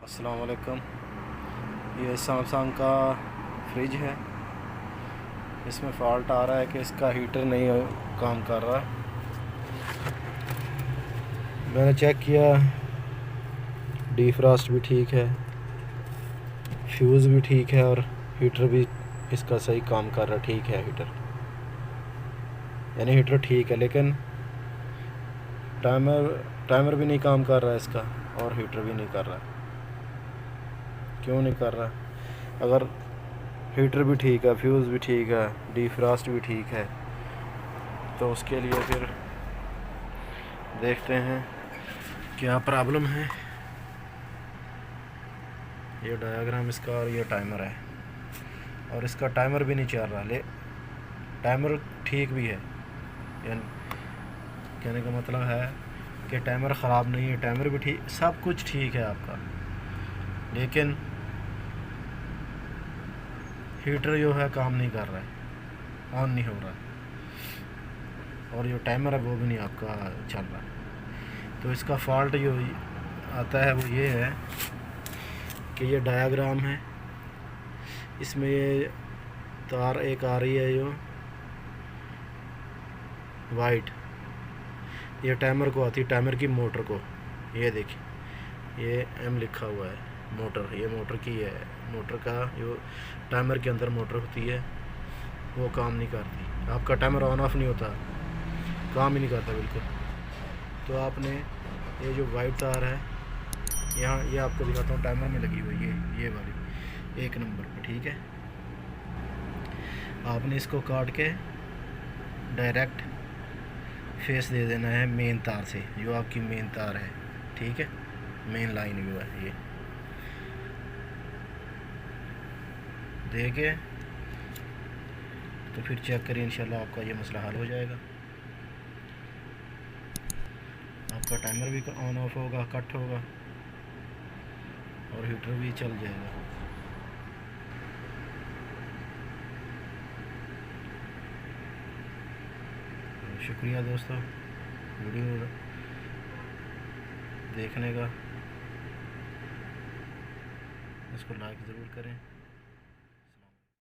अस्सलाम वालेकुम। ये सैमसंग का फ्रिज है। इसमें फ़ॉल्ट आ रहा है कि इसका हीटर नहीं काम कर रहा। मैंने चेक किया, डीफ्रॉस्ट भी ठीक है, फ्यूज़ भी ठीक है और हीटर भी इसका सही काम कर रहा। ठीक है हीटर, यानी हीटर ठीक है, लेकिन टाइमर भी नहीं काम कर रहा है इसका और हीटर भी नहीं कर रहा। क्यों नहीं कर रहा? अगर हीटर भी ठीक है, फ्यूज़ भी ठीक है, डीफ्रॉस्ट भी ठीक है, तो उसके लिए फिर देखते हैं क्या प्रॉब्लम है। ये डायग्राम इसका और ये टाइमर है, और इसका टाइमर भी नहीं चल रहा। टाइमर ठीक भी है, यानी कहने का मतलब है कि टाइमर ख़राब नहीं है, टाइमर भी ठीक, सब कुछ ठीक है आपका, लेकिन हीटर जो है काम नहीं कर रहा है, ऑन नहीं हो रहा है, और जो टाइमर है वो भी नहीं आपका चल रहा है। तो इसका फॉल्ट जो आता है वो ये है कि ये डायग्राम है, इसमें ये तार एक आ रही है जो वाइट, ये टाइमर को आती है, टाइमर की मोटर को। ये देखिए, ये M लिखा हुआ है, मोटर, ये मोटर की है। मोटर का जो टाइमर के अंदर मोटर होती है वो काम नहीं करती। आपका टाइमर ऑन ऑफ नहीं होता, काम ही नहीं करता बिल्कुल। तो आपने ये जो वाइट तार है यहाँ, ये आपको दिखाता हूँ, टाइमर में लगी हुई ये वाली 1 नंबर पर, ठीक है। आपने इसको काट के डायरेक्ट फेस दे देना है मेन तार से, जो आपकी मेन तार है, ठीक है, मेन लाइन जो है ये दे के, तो फिर चेक करिए, इंशाल्लाह आपका ये मसला हल हो जाएगा। आपका टाइमर भी ऑन ऑफ होगा, कट होगा, और हीटर भी चल जाएगा। शुक्रिया दोस्तों वीडियो देखने का, इसको लाइक ज़रूर करें।